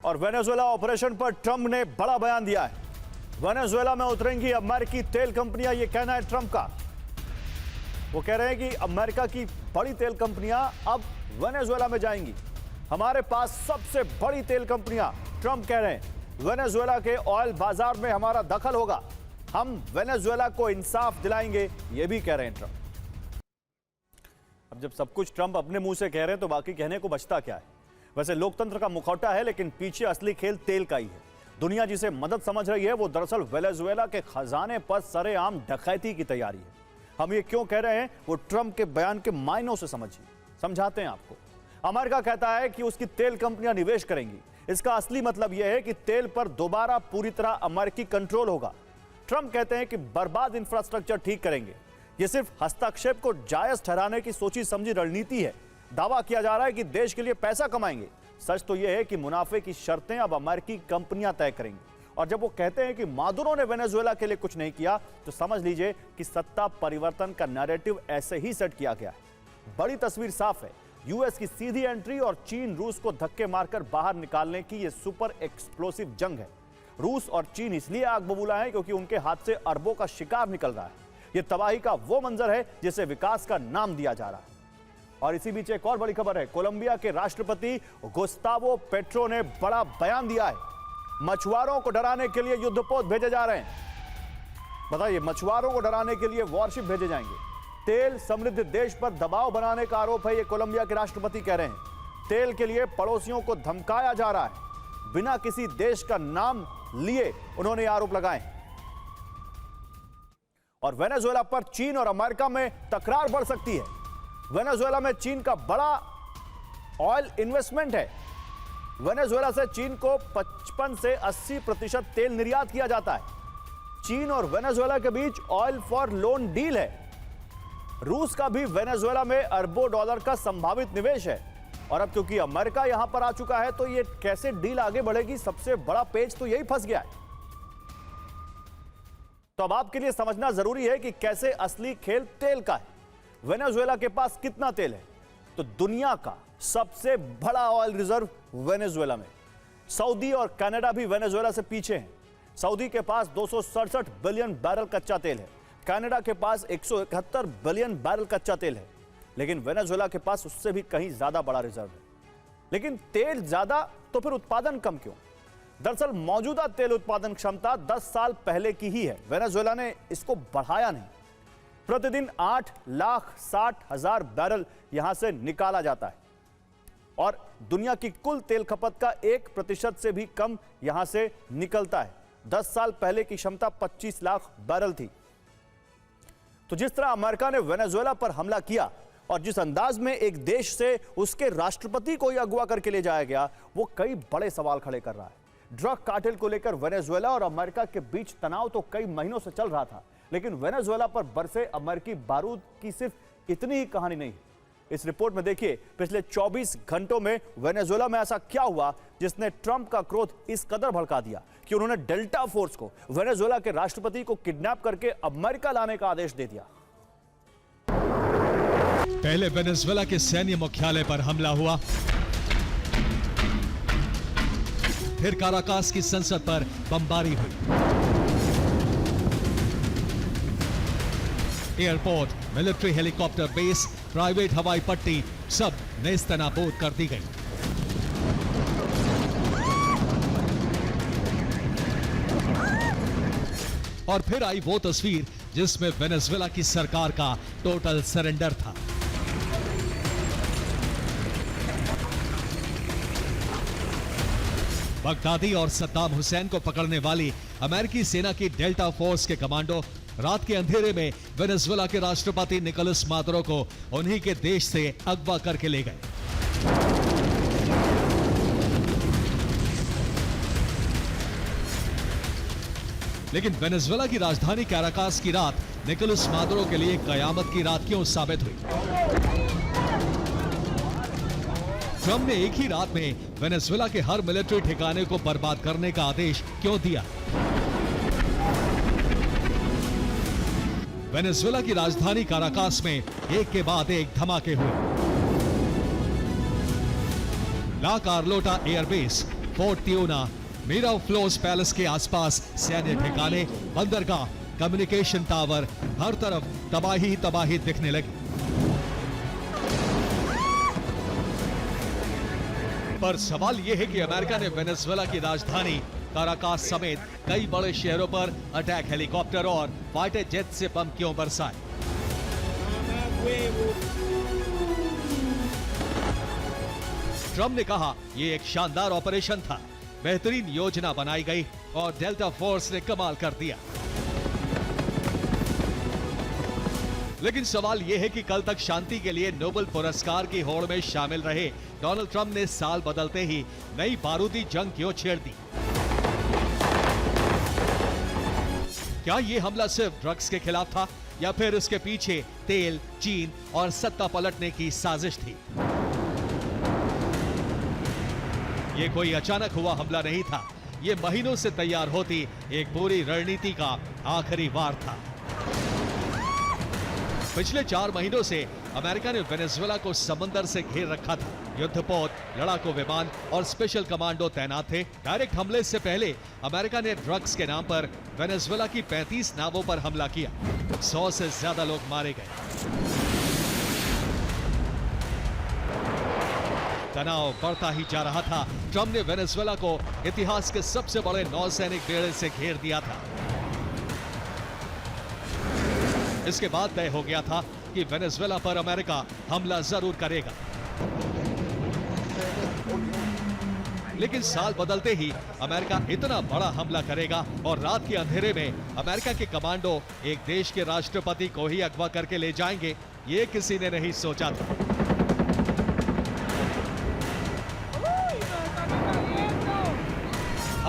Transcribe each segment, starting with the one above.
और Venezuela operation पर Trump ने बड़ा बयान दिया है। वेनेजुएला में उतरेंगी अमेरिकी तेल कंपनियां, यह कहना है ट्रंप का। वो कह रहे हैं कि अमेरिका की बड़ी तेल कंपनियां अब वेनेजुएला में जाएंगी। हमारे पास सबसे बड़ी तेल कंपनियां, ट्रंप कह रहे हैं। वेनेजुएला के ऑयल बाजार में हमारा दखल होगा। हम वेनेजुएला को इंसाफ दिलाएंगे, यह भी कह रहे हैं ट्रंप। अब जब सब कुछ ट्रंप अपने मुंह से कह रहे हैं तो बाकी कहने को बचता क्या है। वैसे लोकतंत्र का मुखौटा है, लेकिन पीछे असली खेल तेल का ही है। दुनिया जिसे मदद समझ रही है वो दरअसल वेनेजुएला के खजाने पर सरेआम डकैती की तैयारी है। हम ये क्यों कह रहे हैं वो ट्रंप के बयान के मायनों से समझिए, समझाते हैं आपको। अमेरिका कहता है कि उसकी तेल कंपनियां निवेश करेंगी। इसका असली मतलब यह है कि तेल पर दोबारा पूरी तरह अमेरिकी कंट्रोल होगा। ट्रंप कहते हैं कि बर्बाद इंफ्रास्ट्रक्चर ठीक करेंगे। यह सिर्फ हस्तक्षेप को जायज ठहराने की सोची समझी रणनीति है। दावा किया जा रहा है कि देश के लिए पैसा कमाएंगे। सच तो यह है कि मुनाफे की शर्तें अब अमेरिकी कंपनियां तय करेंगी। और जब वो कहते हैं कि मादुरो ने वेनेजुएला के लिए कुछ नहीं किया, तो समझ लीजिए कि सत्ता परिवर्तन का नैरेटिव ऐसे ही सेट किया गया है। बड़ी तस्वीर साफ है। यूएस की सीधी एंट्री और चीन रूस को धक्के मारकर बाहर निकालने की यह सुपर एक्सप्लोसिव जंग है। रूस और चीन इसलिए आग बबूला है क्योंकि उनके हाथ से अरबों का शिकार निकल रहा है। यह तबाही का वो मंजर है जिसे विकास का नाम दिया जा रहा है। और इसी बीच एक और बड़ी खबर है। कोलंबिया के राष्ट्रपति गुस्तावो पेट्रो ने बड़ा बयान दिया है। मछुआरों को डराने के लिए युद्धपोत भेजे जा रहे हैं। बताइए, मछुआरों को डराने के लिए वॉरशिप भेजे जाएंगे। तेल समृद्ध देश पर दबाव बनाने का आरोप है, ये कोलंबिया के राष्ट्रपति कह रहे हैं। तेल के लिए पड़ोसियों को धमकाया जा रहा है। बिना किसी देश का नाम लिए उन्होंने आरोप लगाए। और वेनेजुएला पर चीन और अमेरिका में तकरार बढ़ सकती है। वेनेजुएला में चीन का बड़ा ऑयल इन्वेस्टमेंट है। वेनेजुएला से चीन को 55 से 80% तेल निर्यात किया जाता है। चीन और वेनेजुएला के बीच ऑयल फॉर लोन डील है। रूस का भी वेनेजुएला में अरबों डॉलर का संभावित निवेश है। और अब क्योंकि अमेरिका यहां पर आ चुका है, तो यह कैसे डील आगे बढ़ेगी, सबसे बड़ा पेच तो यही फंस गया है। तो अब आपके लिए समझना जरूरी है कि कैसे असली खेल तेल का है। वेनेजुएला के पास कितना तेल है? तो दुनिया का सबसे बड़ा ऑयल रिजर्व वेनेजुएला में। सऊदी और कनाडा भी वेनेजुएला से पीछे हैं। सऊदी के पास 267 बिलियन बैरल कच्चा तेल है। कनाडा के पास 171 बिलियन बैरल कच्चा तेल है। लेकिन वेनेजुएला के पास उससे भी कहीं ज्यादा बड़ा रिजर्व है। लेकिन तेल ज्यादा तो फिर उत्पादन कम क्यों? दरअसल मौजूदा तेल उत्पादन क्षमता 10 साल पहले की ही है। वेनेजुएला ने इसको बढ़ाया नहीं। प्रतिदिन 8,60,000 बैरल यहां से निकाला जाता है और दुनिया की कुल तेल खपत का 1% से भी कम यहां से निकलता है। 10 साल पहले की क्षमता 25 लाख बैरल थी। तो जिस तरह अमेरिका ने वेनेजुएला पर हमला किया और जिस अंदाज में एक देश से उसके राष्ट्रपति को यह अगवा करके ले जाया गया, वो कई बड़े सवाल खड़े कर रहा है। ड्रग कार्टेल को लेकर वेनेजुएला और अमेरिका के बीच तनाव तो कई महीनों से चल रहा था, लेकिन वेनेजुएला पर बरसे अमेरिकी बारूद की सिर्फ इतनी ही कहानी नहीं। इस रिपोर्ट में देखिए, पिछले 24 घंटों में वेनेजुएला में ऐसा क्या हुआ जिसने ट्रंप का क्रोध इस कदर भड़का दिया कि उन्होंने डेल्टा फोर्स को, वेनेजुएला के राष्ट्रपति को किडनैप करके अमेरिका लाने का आदेश दे दिया। पहले वेनेजुएला के सैन्य मुख्यालय पर हमला हुआ, फिर काराकास की संसद पर बमबारी हुई। Airport, military helicopter base, private हवाई पट्टी सब नेस्तनाबूद कर दी गई। और फिर आई वो तस्वीर जिसमें वेनेजुएला की सरकार का टोटल सरेंडर था। बगदादी और सद्दाम हुसैन को पकड़ने वाली अमेरिकी सेना की डेल्टा फोर्स के कमांडो रात के अंधेरे में वेनेजुएला के राष्ट्रपति निकोलस मादुरो को उन्हीं के देश से अगवा करके ले गए। लेकिन वेनेजुएला की राजधानी कैराकास की रात निकोलस मादुरो के लिए कयामत की रात क्यों साबित हुई? ट्रंप ने एक ही रात में वेनेजुएला के हर मिलिट्री ठिकाने को बर्बाद करने का आदेश क्यों दिया? वेनेजुएला की राजधानी काराकास में एक के बाद एक धमाके हुए। La Carlota airbase, Port Tuna, Miraflores palace के आसपास सैन्य ठिकाने, बंदरगाह, कम्युनिकेशन टावर, हर तरफ तबाही तबाही दिखने लगी। पर सवाल यह है कि अमेरिका ने वेनेजुएला की राजधानी काराकास समेत कई बड़े शहरों पर अटैक हेलीकॉप्टर और फाइटर जेट से बम क्यों बरसाए? ट्रंप ने कहा यह एक शानदार ऑपरेशन था, बेहतरीन योजना बनाई गई और डेल्टा फोर्स ने कमाल कर दिया। लेकिन सवाल यह है कि कल तक शांति के लिए नोबेल पुरस्कार की होड़ में शामिल रहे डोनाल्ड ट्रंप ने साल बदलते ही नई बारूदी जंग क्यों छेड़ दी? क्या यह हमला सिर्फ ड्रग्स के खिलाफ था या फिर इसके पीछे तेल, चीन और सत्ता पलटने की साजिश थी? यह कोई अचानक हुआ हमला नहीं था, यह महीनों से तैयार होती एक पूरी रणनीति का आखिरी वार था। पिछले 4 महीनों से अमेरिका ने वेनेजुएला को समंदर से घेर रखा था। युद्धपोत, लड़ाकू विमान और स्पेशल कमांडो तैनात थे। डायरेक्ट हमले से पहले अमेरिका ने ड्रग्स के नाम पर वेनेजुएला की 35 नावों पर हमला किया। 100 से ज्यादा लोग मारे गए। तनाव बढ़ता ही जा रहा था। ट्रंप ने वेनेजुएला को इतिहास के सबसे बड़े नौसैनिक बेड़े से घेर दिया था। इसके बाद तय हो गया था कि वेनेजुएला पर अमेरिका हमला जरूर करेगा। लेकिन साल बदलते ही अमेरिका इतना बड़ा हमला करेगा और रात के अंधेरे में अमेरिका के कमांडो एक देश के राष्ट्रपति को ही अगवा करके ले जाएंगे, ये किसी ने नहीं सोचा था।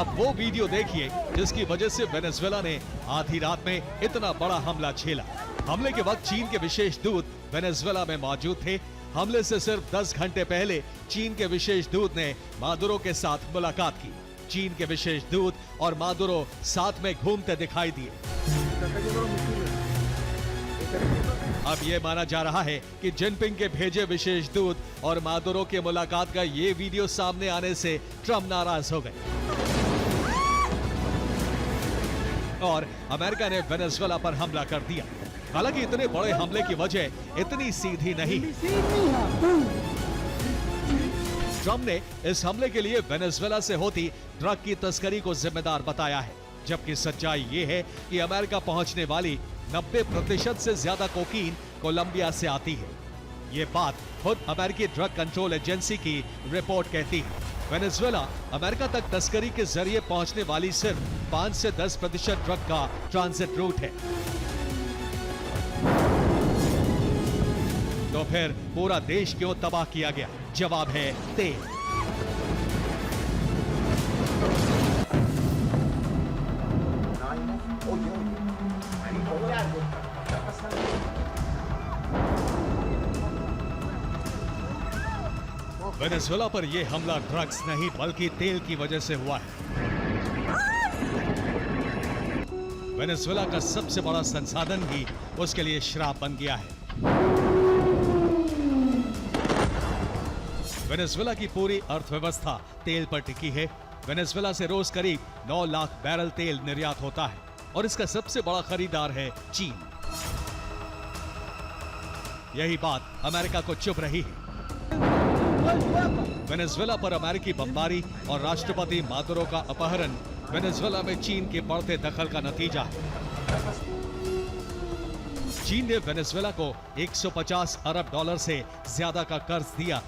अब वो वीडियो देखिए जिसकी वजह से वेनेजुएला ने आधी रात में इतना बड़ा हमला झेला। हमले के वक्त चीन के विशेष दूत वेनेजुएला में मौजूद थे। हमले से सिर्फ 10 घंटे पहले चीन के विशेष दूत ने मादुरो के साथ मुलाकात की। चीन के विशेष दूत और मादुरो साथ में घूमते दिखाई दिए। अब यह माना जा रहा है कि जिनपिंग के भेजे विशेष दूत और मादुरो के मुलाकात का ये वीडियो सामने आने से ट्रंप नाराज हो गए और अमेरिका ने वेनेजुएला पर हमला कर दिया। हालांकि इतने बड़े हमले की वजह इतनी सीधी नहीं। ट्रंप ने इस हमले के लिए वेनेजुएला से होती ड्रग की तस्करी को जिम्मेदार बताया है, जबकि सच्चाई ये है कि अमेरिका पहुंचने वाली 90% से ज्यादा कोकीन कोलंबिया से आती है। ये बात खुद अमेरिकी ड्रग कंट्रोल एजेंसी की रिपोर्ट कहती है। वेनेजुएला अमेरिका तक तस्करी के जरिए पहुंचने वाली सिर्फ 5 से 10% ड्रग का ट्रांजिट रूट है। तो फिर पूरा देश क्यों तबाह किया गया? जवाब है तेल। वेनेजुएला पर यह हमला ड्रग्स नहीं बल्कि तेल की वजह से हुआ है। वेनेजुएला का सबसे बड़ा संसाधन ही उसके लिए श्राप बन गया है। वेनेजुएला की पूरी अर्थव्यवस्था तेल पर टिकी है। वेनेजुएला से रोज करीब 9 लाख बैरल तेल निर्यात होता है और इसका सबसे बड़ा खरीदार है चीन। यही बात अमेरिका को चुभ रही है। वेनेजुएला पर अमेरिकी बमबारी और राष्ट्रपति मादुरो का अपहरण वेनेजुएला में चीन के बढ़ते दखल का नतीजा है। चीन ने वेनेजुएला को 150 अरब डॉलर से ज्यादा का कर्ज दिया,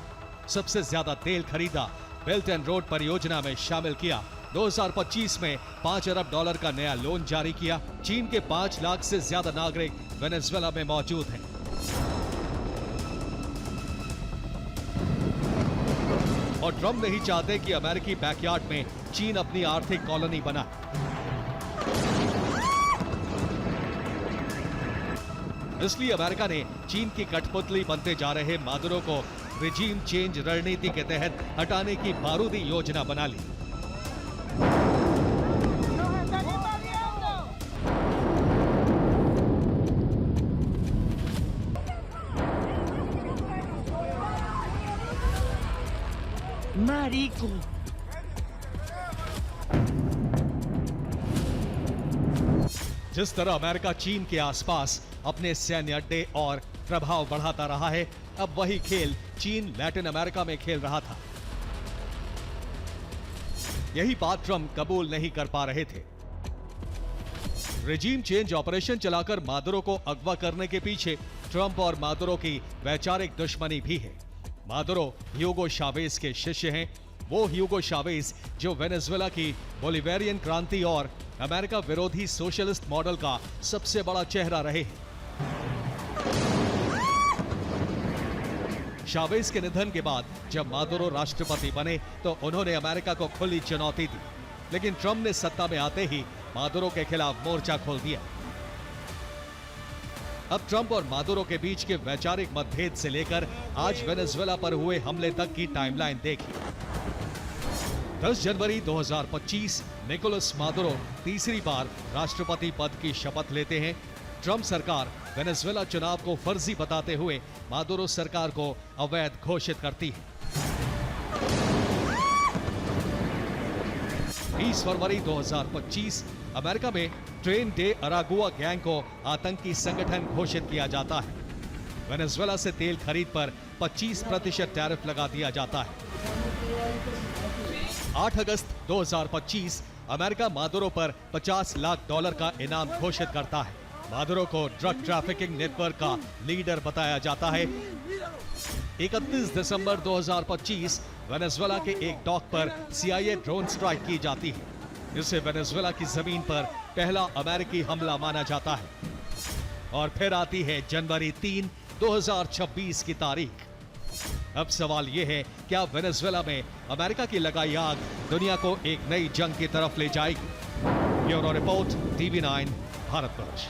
सबसे ज्यादा तेल खरीदा, बेल्ट एंड रोड परियोजना में शामिल किया। 2025 में 5 अरब डॉलर का नया लोन जारी किया। चीन के 5 लाख से ज्यादा नागरिक वेनेजुएला में मौजूद हैं। और ट्रंप नहीं चाहते कि अमेरिकी बैकयार्ड में चीन अपनी आर्थिक कॉलोनी बनाए। इसलिए अमेरिका ने चीन की कठपुतली बनते जा रहे मादुरो को रिजीम चेंज रणनीति के तहत हटाने की बारूदी योजना बना ली। Marico. जिस तरह अमेरिका चीन के आसपास अपने सैन्य अड्डे और प्रभाव बढ़ाता रहा है, अब वही खेल चीन लैटिन अमेरिका में खेल रहा था। यही बात ट्रंप कबूल नहीं कर पा रहे थे। रेजिम चेंज ऑपरेशन चलाकर मादुरो को अगवा करने के पीछे ट्रंप और मादुरो की वैचारिक दुश्मनी भी है। मादुरो ह्यूगो चावेज के शिष्य हैं, वो ह्यूगो चावेज जो वेनेजुएला की बोलिवेरियन क्रांति और अमेरिका विरोधी सोशलिस्ट मॉडल का सबसे बड़ा चेहरा रहे हैं। चावेज के निधन के बाद जब मादुरो राष्ट्रपति बने तो उन्होंने अमेरिका को खुली चुनौती दी, लेकिन ट्रंप ने सत्ता में आते ही मादुरो के खिलाफ मोर्चा खोल दिया। अब ट्रंप और मादुरो के बीच के वैचारिक मतभेद से लेकर आज वेनेजुएला पर हुए हमले तक की टाइमलाइन देखिए। 10 जनवरी 2025 निकोलस मादुरो तीसरी बार राष्ट्रपति पद की शपथ लेते हैं। ट्रंप सरकार वेनेजुएला चुनाव को फर्जी बताते हुए मादुरो सरकार को अवैध घोषित करती है। 20 फरवरी 2025 अमेरिका में ट्रेन डे अरागुआ गैंग को आतंकी संगठन घोषित किया जाता है। वेनेजुएला से तेल खरीद पर 25% टैरिफ लगा दिया जाता है। 8 अगस्त 2025 अमेरिका मादुरो पर $50 लाख का इनाम घोषित करता है। मादुरो को ड्रग ट्रैफिकिंग नेटवर्क का लीडर बताया जाता है। 31 दिसंबर 2025 वेनेजुएला के एक डॉक पर CIA ड्रोन स्ट्राइक की जाती है। इसे वेनेजुएला की जमीन पर पहला अमेरिकी हमला माना जाता है। और फिर आती है जनवरी 3, 2026 की तारीख। अब सवाल यह है, क्या वेनेजुएला में अमेरिका की लगाई आग दुनिया को एक नई जंग की तरफ ले जाएगी? Bureau report, TV9 Bharatvarsh.